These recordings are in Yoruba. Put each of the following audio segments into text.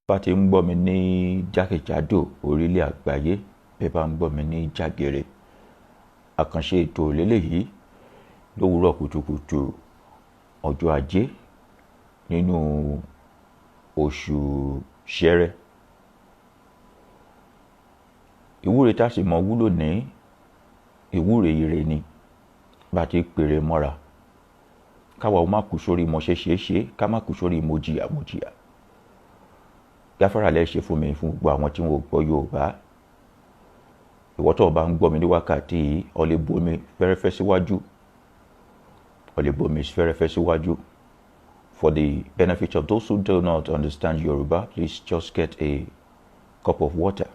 bá ti ń gbọ́ mi ní jákèjádò orílẹ̀ àgbáyé, bẹ́ẹ̀ bá ń gbọ́ mi ní jàgèrè, àkànṣe ètò lélẹ́yìí lówùúrọ̀ kùtùkùtù ọjọ́ ajé nínú oṣù Ṣẹ́rẹ́. Ìwúre tá sì mọ wúlò ní ìwúre ire ni bá ti pèrè mọ́ra, káwa ó má kú sórí mo ṣeéṣe, ká má kú sórí mo jìyà. Gáfárà lẹ́ ṣe fún mi fún gbogbo àwọn tí wọ́n gbọ́ Yorùbá. Ìwọ tó bá ń gbọ́ mi ní wákàtí yìí, o lè bomi fẹ́rẹ́fẹ́ síwájú. For the benefit of those who do not understand Yoruba, please just get a cup of water.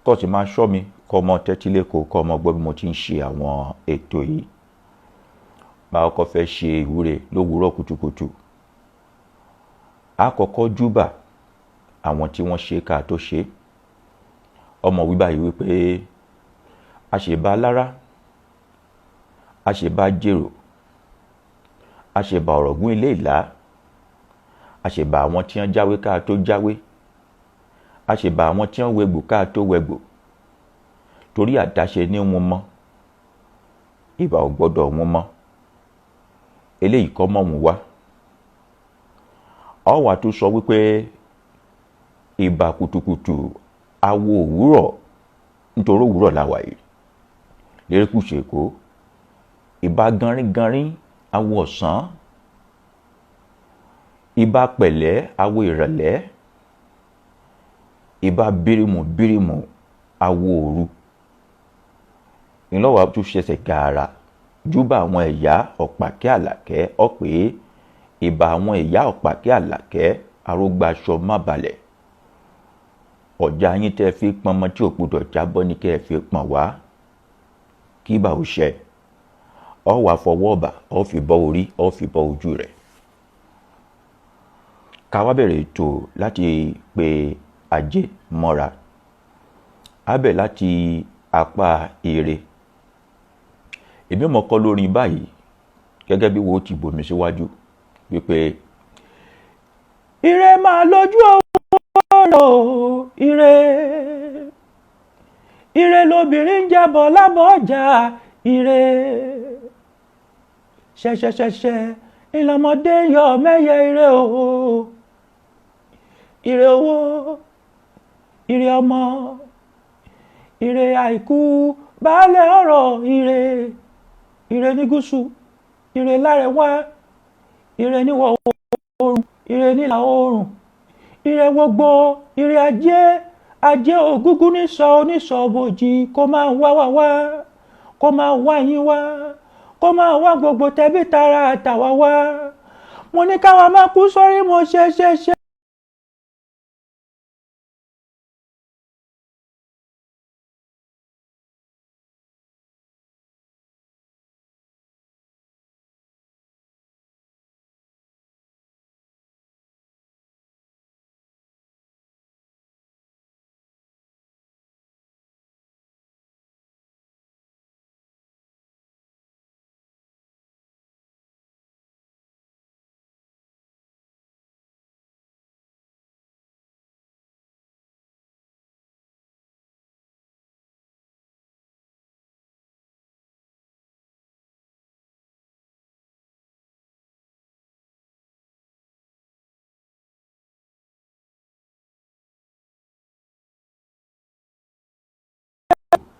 Kó sì máa ṣọ́ mi, kó ọmọ tẹ́tí lẹ́kọ̀ọ́, kó ọmọ gbọ́ bí mo ti ń ṣe àwọn ètò yìí. Máa kọ́ fẹ́ ṣe ìwúre lówùúrọ̀ kùtùkùtù. Àkọ́kọ́ júbà àwọn tí wọ́n ṣe ká tó ṣe. Ọmọ wí báyìí wípé àṣebà lára, àṣebà jèrò, àṣebà ọ̀rọ̀gún ilé ìlà, àṣebà àwọn tí wọ́n jáwé ká tó jáwé, àṣebà àwọn tí wọ́n wẹgbò ká tó wẹgbò. Torí àdáṣe ní wọn mọ́, ìbà ò gbọ́dọ̀ wọn mọ́. Eléyìí kọ́ mọ́ wọn wá. Ó wá tún sọ wípé ìbà kùtùkùtù awo òwúrọ̀, nítorí òwúrọ̀ la wà yìí lérékùṣù Èkó. Ìbà ganringanrin awo ọ̀sán, ìbà pẹ̀lẹ́ awo ìrọ̀lẹ́, ìbà bírímù awo òru. Ìlọ́wà tún ṣẹ̀ṣẹ̀ gààrà júbà àwọn ẹ̀yà ọ̀pàkẹ́ àlàkẹ́, ó pé ìbà àwọn ẹ̀yà ọ̀pàkẹ́ àlàkẹ́ arógbáṣọ má balẹ̀. Ọ̀já yín tẹ́ fi pọnmọ tí ò gbọdọ̀ jábọ́ ní kẹ́ fi pọ̀n wá kí bá ò ṣẹ. Ó wá fọwọ́ bà, ó fi bọ́ orí, ó fi bọ́ ojú rẹ̀. Ká wá bẹ̀rẹ̀ ètò láti pe ajé mọ́ra. Á bẹ̀ láti apá ire. Èmi mọ̀ kọ́ lórí báyìí gẹ́gẹ́ bí wo ti bòmí síwájú wípé ire máa lójú ọ̀rọ̀ ire lobìnrin ń jẹ́bọ̀ lábọ̀ ọjà ire ṣẹ̀ṣẹ̀ṣẹ̀ṣẹ̀ ìlọmọdé yọ mẹ́yẹ ire o, ire owó, ire ọmọ, ire àìkú baálé ọ̀rọ̀ ire ní gúúsù, ire lárẹ̀wá, ire níwọ̀ oòrùn, ire nílà oòrùn, ire gbogbo, ire ajé ògúngún nísọ̀ bòjì, kó máa wá, kó máa wá yín wá, kó máa wá gbogbo tẹbí tará àtàwá wá. Mo ní káwa máa kú sórí mo ṣe.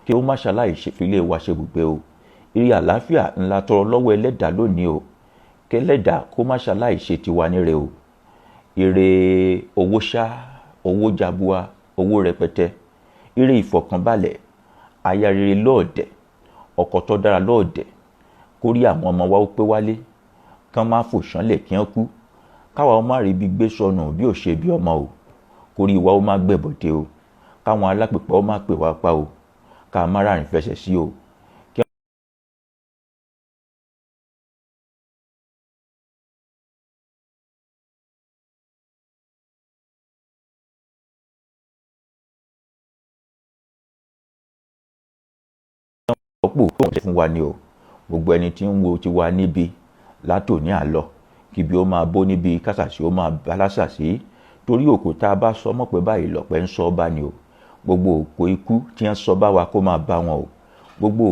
Kí ó má ṣaláì fílé wa ṣe gbùgbé o. Ire àlàáfíà ńlá tọrọ lọ́wọ́ ẹlẹ́dàá lónìí o. Kẹ́lẹ́dàá kó má ṣaláì ṣe tiwa níre o. Ire owó ṣá, owó jabua, owó rẹpẹtẹ, ire ìfọ̀kànbalẹ̀, aya rere lọ́ọ̀dẹ̀, ọkọ tó dára lọ́ọ̀dẹ̀, kórí àwọn ọmọ wa ó pé wálé, kán má fò ṣánlẹ̀ kí wọ́n kú, káwa ó má rí bí gbé sọnù bí ò ṣe bí ọmọ o, kórí wa ó má gbẹ̀bọ̀dé o, káwọn alápèpọ̀ ó má pè wá pa o, ká má rárìn fẹsẹ̀ sí o. Ọ̀pọ̀ òun fún wa ni o. Gbogbo ẹni tí ń wo ti wa níbi látòní àlọ, kíbi ó máa bó níbi kásàsí ó máa balásà sí, torí òkò tá a bá sọ mọ́ pé báyìí lọ̀pẹ́ ń sọ bá ni o, gbogbo òkò ikú tí wọ́n sọ bá wa kó máa bá wọn o, gbogbo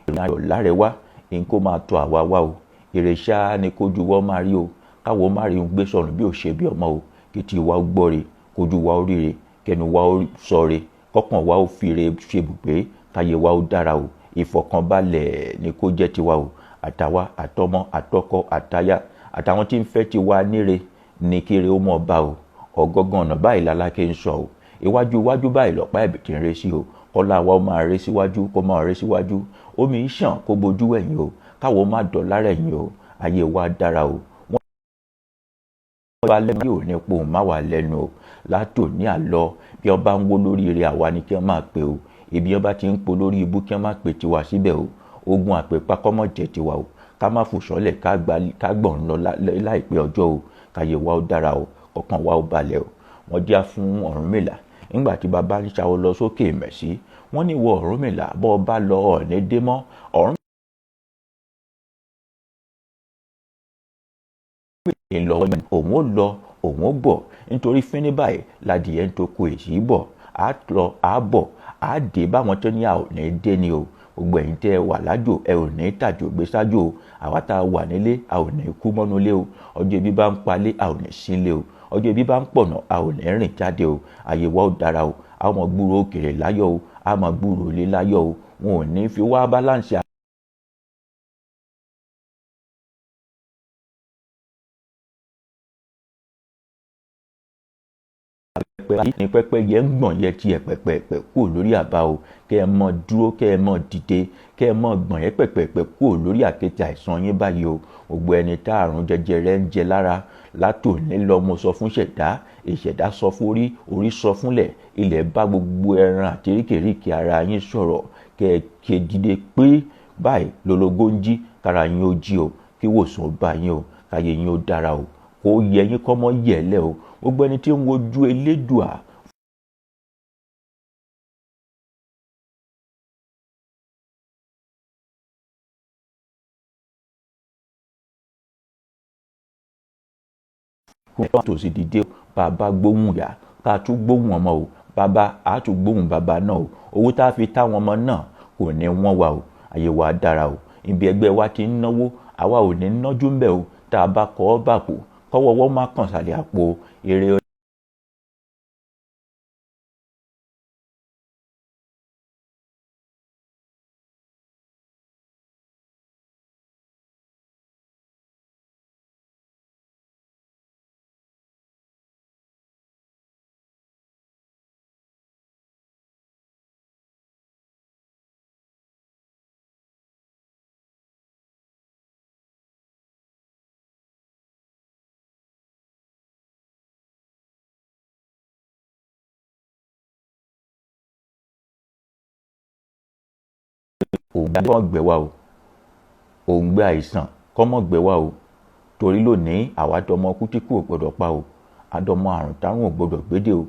ìrìnàjò lárẹ̀wá ní kó máa tọ́ àwa wá o, èrè ṣáá ni kójú wa máa rí o, káwọ́ má rí ohun gbé sọ̀rọ̀ bí ò ṣe bí ọmọ o, kí tí wa ó gbọ́re, kójú wa ó ríre, kẹnu wa ó sọre, kọ́kàn wa ó fire ṣebùgbé, káyé wa ó dára o, ìfọ̀kànbalẹ̀ ni kó jẹ́ tiwa o, àtàwa àtọmọ àtọkọ àtaya àtàwọn tí ń fẹ́ tiwa níre ní kéré ó mọ̀ bá o, ọ̀gọ́gán ọ̀nà báyìí lálákè ń sọ o, iwájú iwájú báyìí lọ̀pá ẹ̀bìtì ń ré sí o, kọ́lá wa ó máa ré síwájú kó máa ré síwájú, omi ń ṣàn kó bojú ẹ̀yìn o, káwọ́ má dọ̀lá rẹ̀ yín o, ayé wa dára o. Wọ́n bá lẹ́nu yóò ní pohùn má wà lẹ́nu o, látò ní àlọ́ bí wọ́n bá ń wó lóríire àwa ni kí wọ́n máa pè o, ibi wọ́n bá ti ń po lórí ibú kí wọ́n máa pè tiwa síbẹ̀ o, ogun àpèpá kọ́mọ̀ jẹ́ tiwa o, ká má fòṣọ́lẹ̀ ká gbọ̀n lọ láìpẹ́ ọjọ́ o, káyé wa ó dára o, ọkàn wa ó balẹ̀ o. Wọ́n já fún Ọ̀rúnmìlà nígbà tí bàbá ń ṣàwọ́ lọ sókè Mẹ̀sí, wọ́n ní ìwọ Ọ̀rúnmìlà bọ́ ọ bá lọ ọ̀ní dé mọ́. Ọ̀rúnmìlà òun ó lọ òun ó bọ̀, nítorí fínní báyìí ládìyẹ ń tó ko èsì bọ̀, á lọ á bọ̀ á dé báwọn tó ní a ò ní dé ni o, gbogbo ẹ̀yin tẹ́ ẹ wà lájò ẹ ò ní tàjò gbé sájò o, àwa tá a wà nílé a ò ní kú mọ́nú ilé o, ọjọ́ ibi bá ń palé a ò ní sílé o, ọjọ́ ibi bá ń pọ̀nà a ò ní rìn jáde o, ayé wa ó dára o, a ó mọ gbúrò òkèrè láyọ̀ o, a mọ gbúrò ilé láyọ̀ o, wọn ò ní fi wá báláǹsì ní pẹ́pẹ́yẹ ń gbọ̀n yẹ tiẹ̀ pẹ̀pẹ̀pẹ̀ kúrò lórí àbá o, kẹ́ ẹ mọ dúró kẹ́ ẹ mọ dìde kẹ́ ẹ mọ gbọ̀n yẹ pẹ̀pẹ̀pẹ̀ kúrò lórí àkéte àìsàn yín báyìí o, gbogbo ẹni tá àrùn jẹjẹrẹ ń jẹ lára látòní lọ mo sọ fún ṣẹ̀dá, ìṣẹ̀dá sọ fún orí, orí sọ fúnlẹ̀, ilẹ̀ bá gbogbo ẹran àti eríkèéríkèé ara yín sọ̀rọ̀, kẹ́ ẹ ké dìde pé báyìí lológo ń jí kára yín ó jí o, kí wòsàn bá yín o, káyé yín ó dára o, kó yẹ yín kọ́ mọ́ yẹ̀lẹ̀ o, gbogbo ẹni tí ń wojú elédùà fún tòsí dìde o, bàbá gbóhùn yá ká tún gbóhùn ọmọ o, bàbá á tún gbóhùn bàbá náà o, owó tá a fi táwọn ọmọ náà kò ní wọ́n wa o, ayé wa dára o, ibi ẹgbẹ́ wa ti ń náwó àwa ò ní nájú ń bẹ̀ o, tá a bá kọ́ ọ́ bàpò kọ́wọ́ wọ́n má kàn sàlẹ̀ àpò eré òǹgbẹ kọ́ gbẹ wa o, òǹgbẹ àìsàn kọ́ mọ́ gbẹ wa o, torí lónìí àwa dọmọ kú tí kú ò gbọdọ̀ pa o, àdọmọ àrùn táwọn ò gbọdọ̀ gbédè o,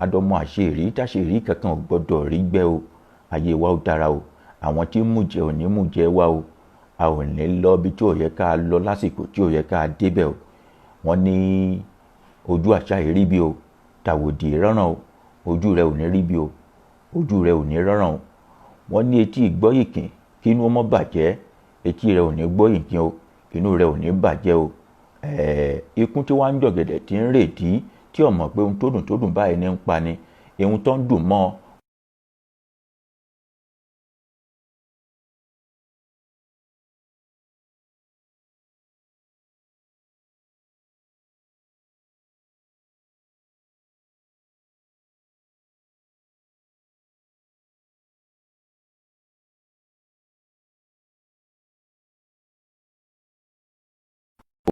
àdọmọ àṣeyìrí táṣeyìrí kankan ò gbọdọ̀ rí gbẹ o, ayé wa ó dára o, àwọn tí ń mùjẹ ò ní mùjẹ wa o, a ò ní lọ bí tí ò yẹ ká lọ lásìkò tí ò yẹ ká débẹ̀ o, wọ́n ní ojú àṣà ìrí bí o, tàwòdì rọ́ràn o, ojú rẹ ò ní rí bí o, ojú rẹ ò ní rọ́ràn o, wọ́n ní etí ìgbọ́ ìkìn kí inú ọmọ bàjẹ́, etí rẹ ò ní gbọ́ ìkìn o, inú rẹ ò ní bàjẹ́ o, ikún tí wọ́n ń jọ̀gẹ̀dẹ̀ tí ń rèdí tí ọmọ pé ohun tó dùn báyìí ní ń pa ni, ohun tó ń dùn mọ́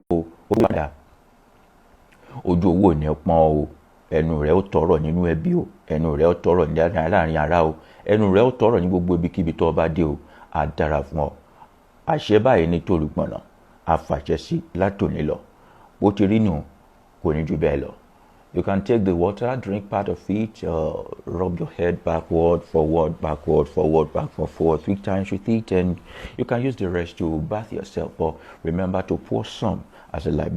o, ó padà ojú owó ò ní pọ́n o, ẹnu rẹ̀ ó tọrọ nínú ẹbí o, ẹnu rẹ̀ ó tọrọ láàrin ará o, ẹnu rẹ̀ ó tọrọ ní gbogbo ibikíbi tó bá dé o, á dára fún ọ. Àṣẹ báyìí ní tòlùgbọ̀nà, a fàṣẹ sí látòní lọ. Bó ti rí nù, kò ní jù bẹ́ẹ̀ lọ. You can take the water, drink part of it, rub your head backward, forward, backward, forward, backward, forward 3 times with it, and you can use the rest to bath yourself. But remember to pour some as a libation.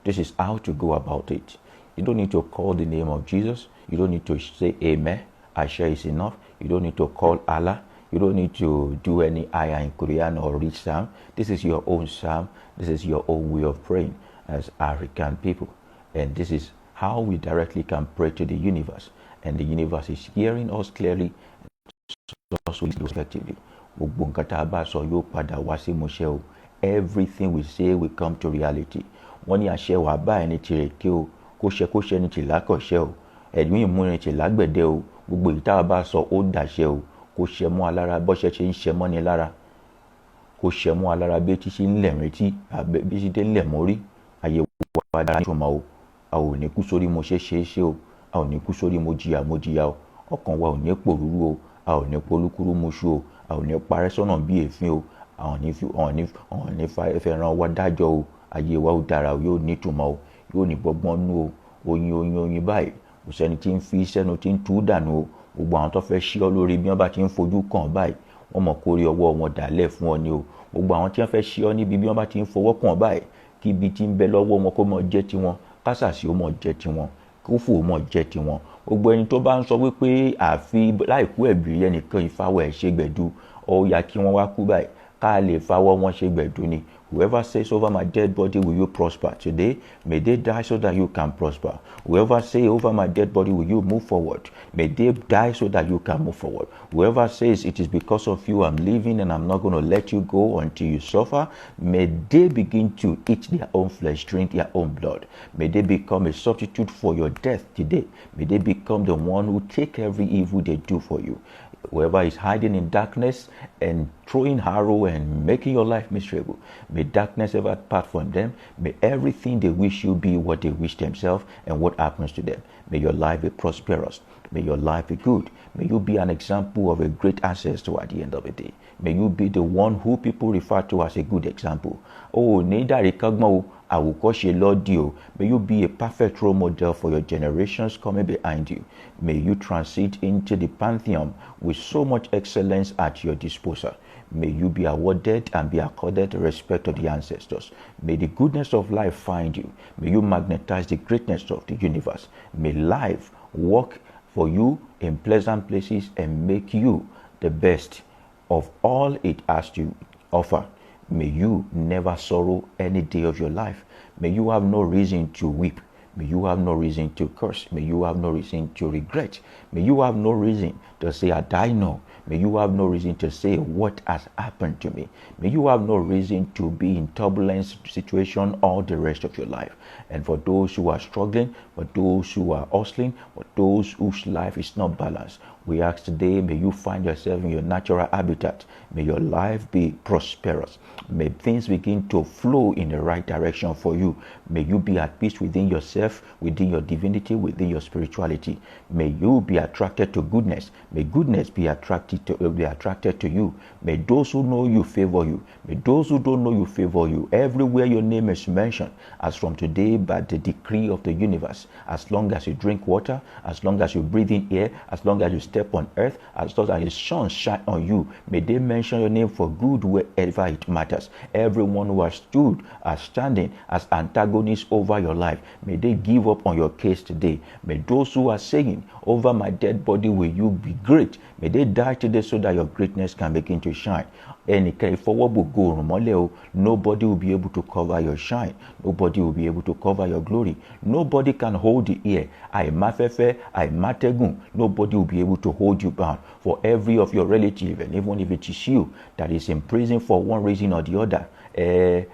This is how to go about it. You don't need to call the name of Jesus. You don't need to say amen. Asha is enough. You don't need to call Allah. You don't need to do any ayah in Quran or read psalm. This is your own psalm. This is your own way of praying as African people. And this is how we directly can pray to the universe. And the universe is hearing us clearly and also effectively. Everything we say will come to reality. Wọ́n ní àṣẹ wà báyìí ní tirẹ̀ kí o, kó ṣe ní tìlá kọ̀ṣẹ́ o, ẹ̀dùn ìmúrin tìlá gbẹ̀dẹ́ o, gbogbo ìta bá sọ ó dàṣẹ o, kó ṣẹ mọ́ alára bọ́ṣẹ́ ṣe ń ṣẹ mọ́ ni lára, kó ṣẹ mọ́ alára bí tí ṣe ń lẹ̀ retí, bí ṣe ń lẹ̀ mórí, ayé wa dára nítumọ̀ o, a ò ní kú sórí mo ṣe o, a ò ní kú sórí mo jìyà o, ọkàn wa ò ní pòrúurú o, a ò ní polúkúrú moṣú o, a ò ní parẹ́ sọ́nà bí èéfín o, àwọn ní fẹ́ràn wa dájọ́ o, ayé wa ó dára o, yóò nítumọ̀ o, yóò ní gbọ́gbọ́n nú o, oyin báyìí kò sẹ́ni tí ń fi sẹ́nu tí ń tú dànù o, gbogbo àwọn tó fẹ́ ṣí ọ lórí bí wọ́n bá ti ń fojú kàn báyìí wọ́n mọ̀ kórè ọwọ́ wọn dálẹ̀ fún ọ ni o, gbogbo àwọn tí wọ́n fẹ́ ṣí ọ níbi bí wọ́n bá ti ń fọwọ́ kàn báyìí kí ibi tí ń bẹ lọ́wọ́ wọn kó mọ̀ jẹ́ tiwọn, kásàsì ó mọ̀ jẹ́ tiwọn, kófò ó mọ̀ jẹ́ tiwọn. Gbogbo ẹni tó bá ń sọ wípé àfi láìkú ẹ̀bìrì ẹnìkan ìfawọ̀ ẹ̀ ṣe gbẹ̀du ó yá kí wọ́n wá kú báyìí ká lè fawọ́ wọn ṣe gbẹ̀du ni. Whoever says over my dead body, will you prosper today? May they die so that you can prosper. Whoever says over my dead body, will you move forward? May they die so that you can move forward. Whoever says it is because of you I'm living and I'm not going to let you go until you suffer, may they begin to eat their own flesh, drink their own blood. May they become a substitute for your death today. May they become the one who take every evil they do for you. Whoever is hiding in darkness and throwing arrow and making your life miserable, may darkness ever part from them. May everything they wish you be what they wish themselves and what happens to them. May your life be prosperous. May your life be good. May you be an example of a great ancestor at the end of the day. May you be the one who people refer to as a good example. Oh, may you be a perfect role model for your generations coming behind you. May you transit into the pantheon with so much excellence at your disposal. May you be awarded and be accorded respect to the ancestors. May the goodness of life find you. May you magnetize the greatness of the universe. May life work for you in pleasant places and make you the best of all it has to offer. May you never sorrow any day of your life. May you have no reason to weep. May you have no reason to curse. May you have no reason to regret. May you have no reason to say, I die no. May you have no reason to say, what has happened to me? May you have no reason to be in turbulent situation all the rest of your life. And for those who are struggling, for those who are hustling, for those whose life is not balanced, we ask today, may you find yourself in your natural habitat. May your life be prosperous. May things begin to flow in the right direction for you. May you be at peace within yourself, within your divinity, within your spirituality. May you be attracted to goodness. May goodness be attracted to you. May those who know you favor you. May those who don't know you favor you. Everywhere your name is mentioned, as from today by the decree of the universe, as long as you drink water, as long as you breathe in air, as long as you step on earth, as long as the sun shine on you, may they mention your name for good wherever it matters. Everyone who has stood, as standing as antagonists over your life, may they give up on your case today. May those who are saying, over my dead body will you be great, may they die today so that your greatness can begin to shine. Nobody will be able to cover your shine. Nobody will be able to cover your glory. Nobody can hold the ear. Nobody will be able to hold you bound. For every of your relative, and even if it is you that is in prison for one reason or the other, they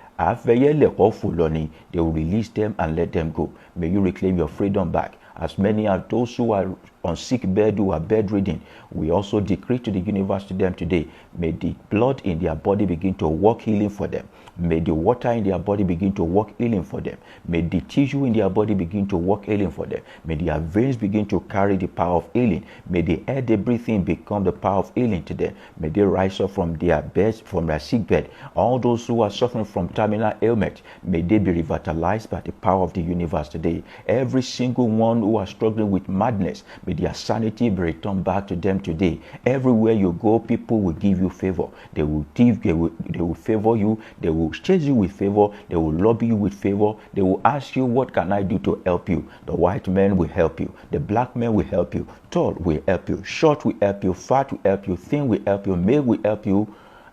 will release them and let them go. May you reclaim your freedom back. As many as those who are on sick bed, who are bedridden, we also decree to the universe to them today, may the blood in their body begin to work healing for them. May the water in their body begin to work healing for them. May the tissue in their body begin to work healing for them. May their veins begin to carry the power of healing. May the air they breathe in become the power of healing to them. May they rise up from their beds, from their sick bed. All those who are suffering from terminal ailment, may they be revitalized by the power of the universe today. Every single one who are struggling with madness, may their sanity be returned back to them today. Everywhere you go, people will give you favor. They will favor you. They will chase you with favor. They will lobby you with favor. They will ask you, what can I do to help you? The white man will help you. The black man will help you. Tall will help you. Short will help you. Fat will help you. Thin will help you. Male will help you.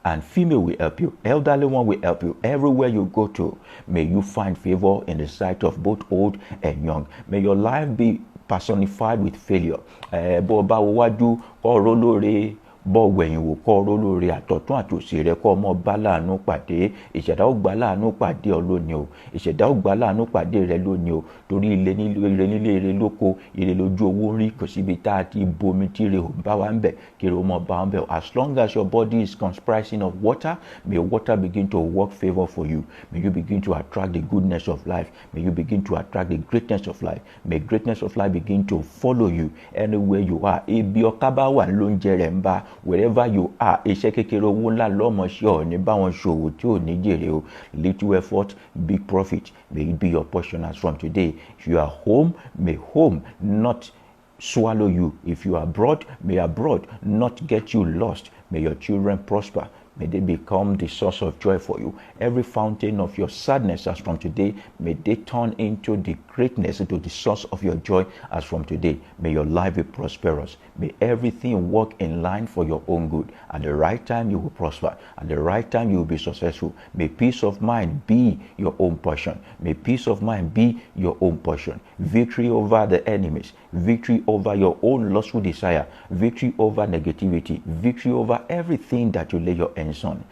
And female will help you. Elderly one will help you. Everywhere you go to, may you find favor in the sight of both old and young. May your life be personified with failure. Bó bá wo wájú kó ró lóore, bó wẹ̀yìn wò kó ró lóore, àtọ̀tún àtòsì rẹ kó mọ́ bá láàánú pàdé. Ìṣẹ̀dá ó gbà láàánú pàdé ọ lónìí o. Ìṣẹ̀dá ó gbà láàánú pàdé rẹ lónìí o. Torí ire nílé ire lóko, ire lójú owó rí, kò síbi tá a ti bomi tí ire ò bá wa ń bẹ̀, kí ire ó mọ́ bá wa ń bẹ̀. As long as your body is comprising of water, may water begin to work favor for you. May you begin to attract the goodness of life. May you begin to attract the greatness of life. May greatness of life begin to follow you anywhere you are. Ibi ọ̀ká bá wà ló ń jẹ rẹ̀ ń bá. Wherever you are, iṣẹ́ kékeré owó ńlá lọ́mọ ṣe ọ̀ ní báwọn ṣòwò tí ò ní jèrè o. Little effort, big profit. May it be your portion as from today. If you are home, may home not swallow you. If you are abroad, may abroad not get you lost. May your children prosper. May they become the source of joy for you. Every fountain of your sadness as from today, may they turn into the greatness, into the source of your joy as from today. May your life be prosperous. May everything work in line for your own good. At the right time, you will prosper. At the right time, you will be successful. May peace of mind be your own portion. May peace of mind be your own portion. Victory over the enemies. Victory over your own lustful desire. Victory over negativity. Victory over everything that you lay your hands on.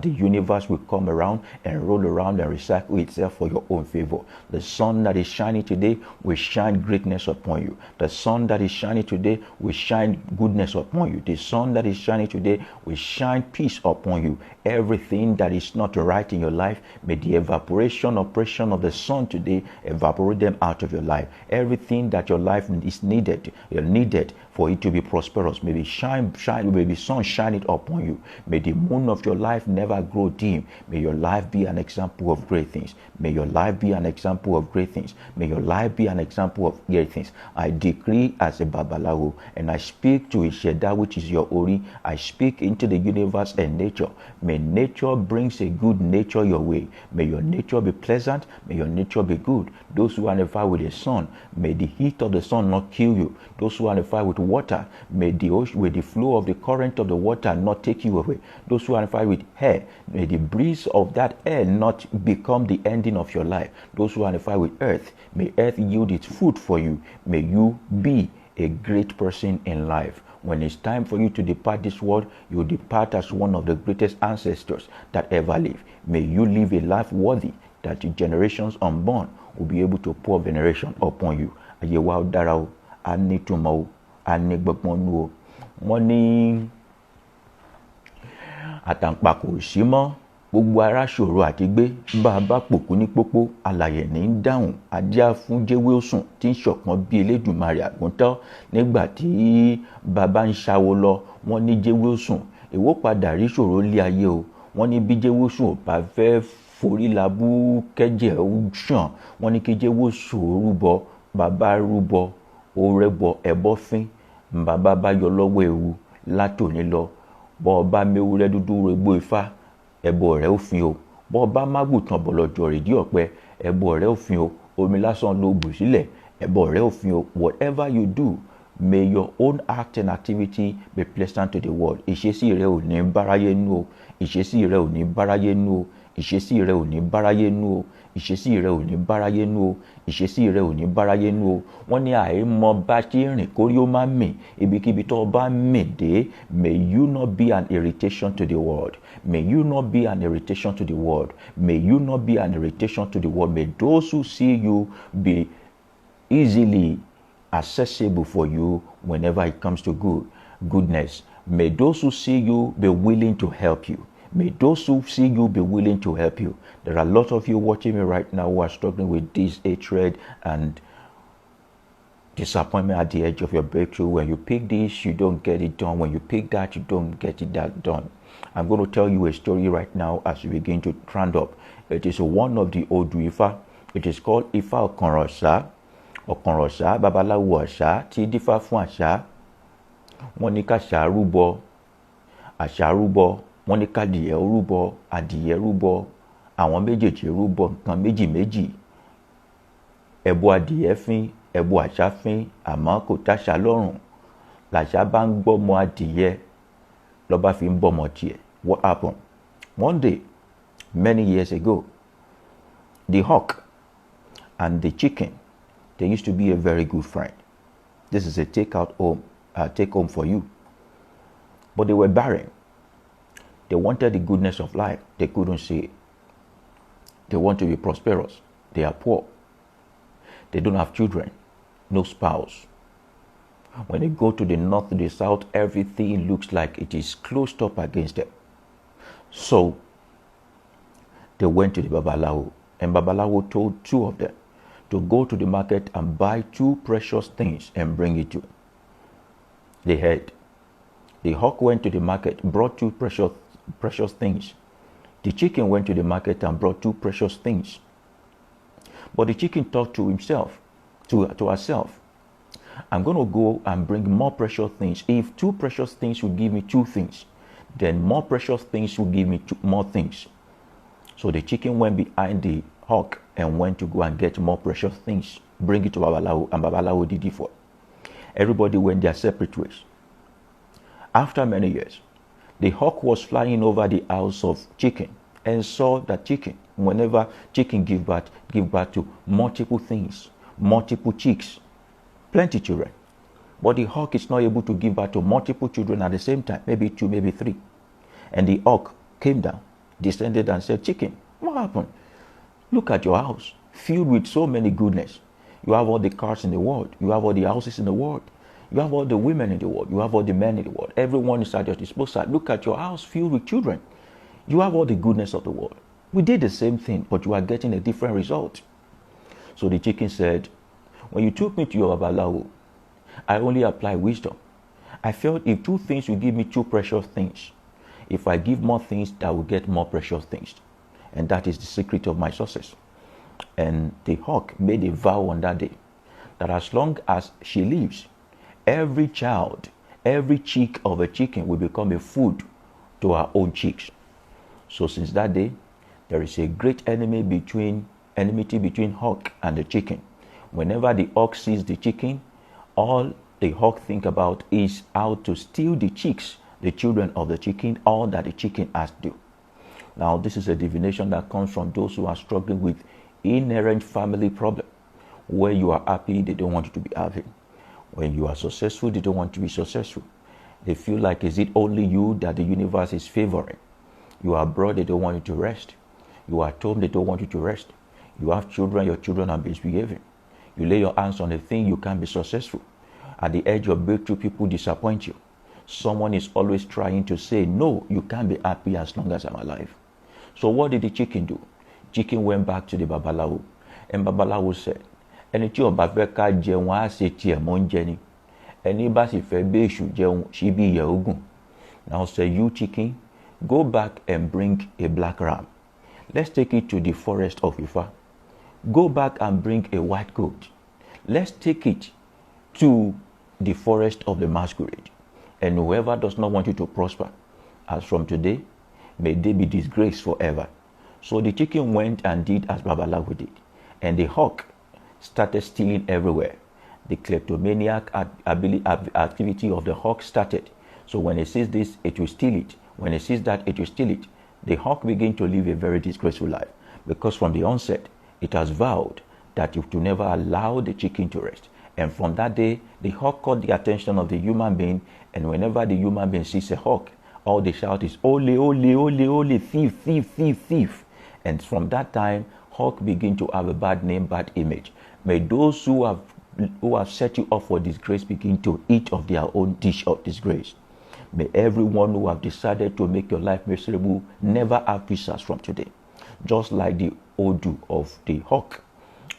The universe will come around and roll around and recycle itself for your own favor. The sun that is shining today will shine greatness upon you. The sun that is shining today will shine goodness upon you. The sun that is shining today will shine peace upon you. Everything that is not right in your life, may the evaporation oppression of the sun today evaporate them out of your life. Everything that your life is needed for it to be prosperous, may the sun shine it upon you. May the moon of your life never grow dim. May your life be an example of great things. May your life be an example of great things. May your life be an example of great things. I decree as a Babalawo, and I speak to Isheda, which is your Ori. I speak into the universe and nature. May nature brings a good nature your way. May your nature be pleasant. May your nature be good. Those who are in the fire with the sun, may the heat of the sun not kill you. Those who are in the fire with water, may the ocean, with the flow of the current of the water not take you away. Those who are in fire with air, may the breeze of that air not become the ending of your life. Those who are in fire with earth, may earth yield its food for you. May you be a great person in life. When it's time for you to depart this world, you depart as one of the greatest ancestors that ever lived. May you live a life worthy that the generations unborn will be able to pour veneration upon you. Ayé wa dára o, a ní ìtumọ̀ o, a ní gbọ́gbọ́n nú o. Wọ́n ní àtàǹpàkò sí mọ́, gbogbo ara ṣòro àti gbé, bá a bá pòkú ní pópó, alààyè ní ń dáhùn. Adíá fún jẹ́wé òsùn tí ń ṣọ̀kan bí Elédùmarè àgùntàn. Nígbà tí bàbá ń ṣàwo lọ, wọ́n ní jẹ́wé òsùn, èwo padà rí ṣòro lé ayé o. Wọ́n ní bí jẹ́wé òsùn ò bá fẹ́ forí labú kẹ́jẹ́ ó ṣàn, wọ́n ní kí jẹ́wé òsùn rúbọ. Bàbá rúbọ, ó rẹ́bọ ẹbọ fín. Bàbá bá yọ lọ́wọ́ ewu látòní lọ. Bọ́ ọba mewúrẹ́ dúdú regbó ifá, ẹbọ rẹ̀ ó fin o. Bọ́ ọba mágùtàn bọ̀lọ̀jọ̀ rèdí ọ̀pẹ, ẹbọ rẹ̀ ó fin o. Omi lásán ló bù sílẹ̀, ẹbọ rẹ̀ ó fin o. Whatever you do, may your own act and activity be pleasant to the world. Ìṣesí rẹ̀ ò ní báráyé nú o. Ìṣesí rẹ̀ ò ní báráyé nú o. Ìṣesí rẹ̀ ò ní báráyé nú o. ìṣesí rẹ ò ní báráyé nú o, ìṣesí rẹ ò ní báráyé nú o. Wọ́n ní àìmọ̀ bá ṣe rìn kórí ó má mì, ibikíbi tó bá mì dé. May you not be an irritation to the world. May you not be an irritation to the world. May you not be an irritation to the world. May those who see you be easily accessible for you whenever it comes to goodness. May those who see you be willing to help you. May those who see you be willing to help you. There are a lot of you watching me right now who are struggling with this hatred and disappointment at the edge of your breakthrough. When you pick this, you don't get it done. When you pick that, you don't get it that done. I'm going to tell you a story right now as we begin to round up. It is one of the old Ifa. It is called Ifa Okonrosa. Okonrosa, Babalawo Àṣà, tí dífá fún àṣà. Wọ́n ní ká àṣà rúbọ, àṣà rúbọ. Wọ́n ní ká adìyẹ rúbọ, adìyẹ rúbọ. Àwọn méjèèjì rúbọ nǹkan méjì méjì. Ẹbọ adìyẹ fín, ẹbọ àṣà fín, àmọ́ kò táṣà lọ́rùn. Làṣà bá ń gbọ́mọ adìyẹ, lọ́ba fi ń bọ́mọ tiẹ̀. What happened? One day, many years ago, the hawk and the chicken, they used to be a very good friend. This is a take home for you. But they were barren. They wanted the goodness of life. They couldn't see it. They want to be prosperous. They are poor. They don't have children, no spouse. When they go to the north, to the south, everything looks like it is closed up against them. So they went to the Babalawo, and Babalawo told two of them to go to the market and buy 2 precious things and bring it to him. They heard. The hawk went to the market, brought 2 precious things. The chicken went to the market and brought 2 precious things. But the chicken thought to himself, to herself, I'm going to go and bring more precious things. If 2 precious things will give me 2 things, then more precious things will give me more things. So the chicken went behind the hawk and went to go and get more precious things, bring it to Babalawo, and Babalawo did it for. Everybody went their separate ways. After many years, the hawk was flying over the house of chicken and saw that chicken, whenever chicken give birth to multiple things, multiple chicks, plenty children. But the hawk is not able to give birth to multiple children at the same time, maybe 2, maybe 3. And the hawk came down, descended and said, chicken, what happened? Look at your house, filled with so many goodness. You have all the cars in the world. You have all the houses in the world. You have all the women in the world. You have all the men in the world. Everyone is at your disposal. Look at your house filled with children. You have all the goodness of the world. We did the same thing, but you are getting a different result. So the chicken said, when you took me to your Babalawo, I only apply wisdom. I felt if 2 things will give me 2 precious things, if I give more things, that will get more precious things. And that is the secret of my success. And the hawk made a vow on that day that as long as she lives, every child, every chick of a chicken will become a food to her own chicks. So since that day, there is a great enmity between hawk and the chicken. Whenever the hawk sees the chicken, all the hawk think about is how to steal the chicks, the children of the chicken, all that the chicken has to do. Now, this is a divination that comes from those who are struggling with inherent family problem. Where you are happy, they don't want you to be happy. When you are successful, they don't want to be successful. They feel like, is it only you that the universe is favoring? You are abroad, they don't want you to rest. You are at home, they don't want you to rest. You have children, your children are misbehaving. You lay your hands on a thing, you can't be successful. At the edge of breakthrough, people disappoint you. Someone is always trying to say, no, you can't be happy as long as I'm alive. So what did the chicken do? Chicken went back to the Babalawo. And Babalawo said, ẹni tí ó bá fẹ́ ká jẹun á ṣe tiẹ̀ mọ́ ń jẹ ni. Ẹni bá sì fẹ́ bí èṣù jẹun ṣí bí ìyẹ́ ogun. Now say, you chicken, go back and bring a black ram. Let's take it to the forest of Ifa. Go back and bring a white goat. Let's take it to the forest of the masquerade. And whoever does not want you to prosper, as from today, may they be disgraced forever. So the chicken went and did as Babalawo did. And the hawk started stealing everywhere. The kleptomaniac activity of the hawk started. So when it sees this, it will steal it. When it sees that, it will steal it. The hawk began to live a very disgraceful life. Because from the onset, it has vowed that it will never allow the chicken to rest. And from that day, the hawk caught the attention of the human being, and whenever the human being sees a hawk, all they shout is, ole, ole, ole, ole, thief, thief, thief, thief. And from that time, hawk begin to have a bad name, bad image. May those who have set you up for disgrace begin to eat of their own dish of disgrace. May everyone who have decided to make your life miserable never have peace as from today. Just like the Odu of the hawk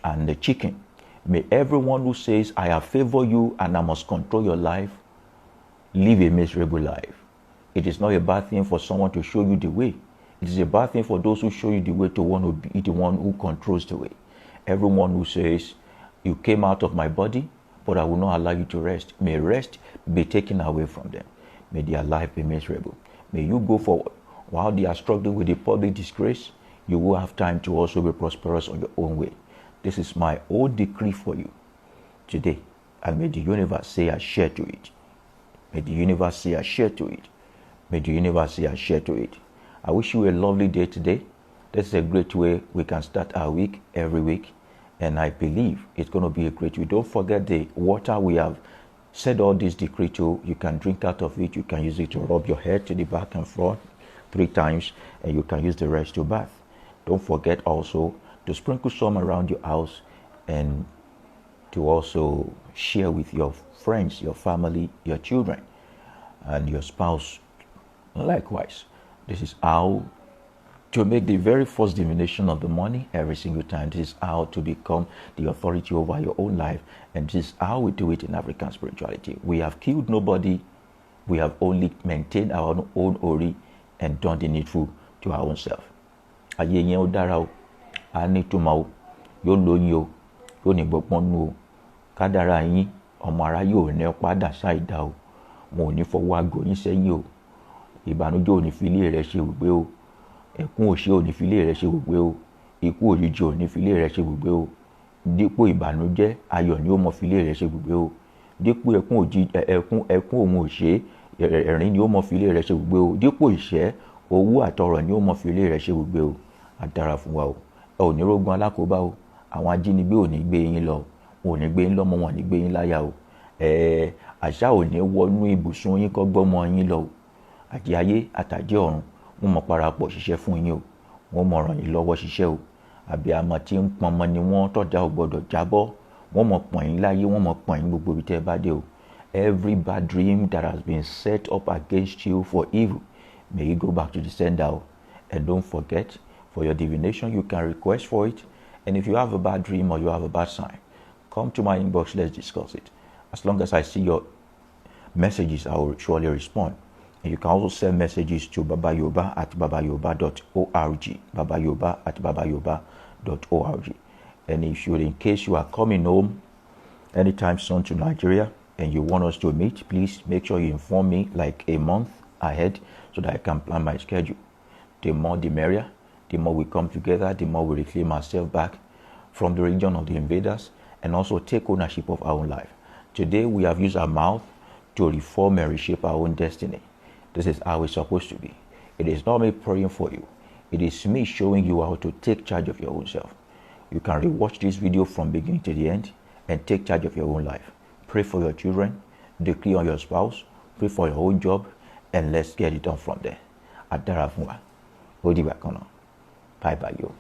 and the chicken. May everyone who says, I have favored you and I must control your life, live a miserable life. It is not a bad thing for someone to show you the way. It is a bad thing for those who show you the way to want to be the one who controls the way. Everyone who says, you came out of my body, but I will not allow you to rest. May rest be taken away from them. May their life be miserable. May you go forward. While they are struggling with the public disgrace, you will have time to also be prosperous on your own way. This is my old decree for you today. And may the universe say I share to it. May the universe say I share to it. May the universe say I share to it. I wish you a lovely day today. This is a great way we can start our week every week. And I believe it's going to be a great week. Don't forget the water we have said all this decree to. You can drink out of it. You can use it to rub your head to the back and front 3 times. And you can use the rest to bath. Don't forget also to sprinkle some around your house and to also share with your friends, your family, your children, and your spouse. Likewise, this is how to make the very first divination of the morning every single time. This is how to become the authority over your own life. And this is how we do it in African spirituality. We have killed nobody. We have only maintained our own ori and done the needful to our own self. Ayé yẹn ó dára o, a ní ìtumọ̀ o, yóò lóyún o, yóò ní gbọ̀pọ̀n nù o, kádàrá yín ọmọ ara yóò ní padà ṣáìdá o, wọn ò ní fọwọ́ aago yín sẹ́yìn o, ìbànújẹ́ ò ní fi ilé rẹ ṣe ibùgbé o, ẹkún òṣè ò ní fi ilé rẹ ṣe ibùgbé o, ikú òjijì ò ní fi ilé rẹ ṣe ibùgbé o, dípò ìbànújẹ́ ayọ̀ ni ó mọ fi ilé rẹ ṣe ibùgbé o, dípò ẹkún òun òṣè ẹ̀rín ni ó mọ fi ilé rẹ ṣe ibùgbé o, dípò ìṣẹ́ owó àtọrọ̀ ni ó mọ fi ilé rẹ ṣe ibùgbé o. Àdára fún wa o, ẹ ò ní rógun alákòóbá o, àwọn ajínigbé ò ní gbé yín lọ, wọn ò ní gbé yín lọ́mọ, wọn ò ní gbé yín láyà o, àṣà ò ní wọnú ibùsùn yín kọ́ gbọ́mọ yín lọ o, àjẹ́ ayé àtàjẹ́ ọ̀run wọn mọ̀ parapọ̀ ṣiṣẹ́ fún yín o, wọn mọ̀ ràn yín lọ́wọ́ ṣiṣẹ́ o, àbíamọ tí ń pọnmọ ni wọ́n tọ́jà ò gbọ́dọ̀ jábọ́, wọ́n mọ̀ pọ̀n yín láyé, wọ́n mọ̀ pọ̀n yín gbogbo ibi tẹ́ bá dé o. Every bad dream that has been set up against you for evil, may you go back to the sender o. And don't forget, for your divination, you can request for it. And if you have a bad dream or you have a bad sign, come to my inbox, let's discuss it. As long as I see your messages, I will surely respond. And you can also send messages to babayoba@babayoba.org, babayoba@babayoba.org. And if you, in case you are coming home anytime soon to Nigeria and you want us to meet, please make sure you inform me like a month ahead so that I can plan my schedule. The more the merrier. The more we come together, the more we reclaim ourselves back from the region of the invaders and also take ownership of our own life. Today, we have used our mouth to reform and reshape our own destiny. This is how it's supposed to be. It is not me praying for you. It is me showing you how to take charge of your own self. You can rewatch this video from beginning to the end and take charge of your own life. Pray for your children, decree on your spouse, pray for your own job, and let's get it done from there. Adara fún wa. Ó dìgbà kan náà. Bye bye, yo.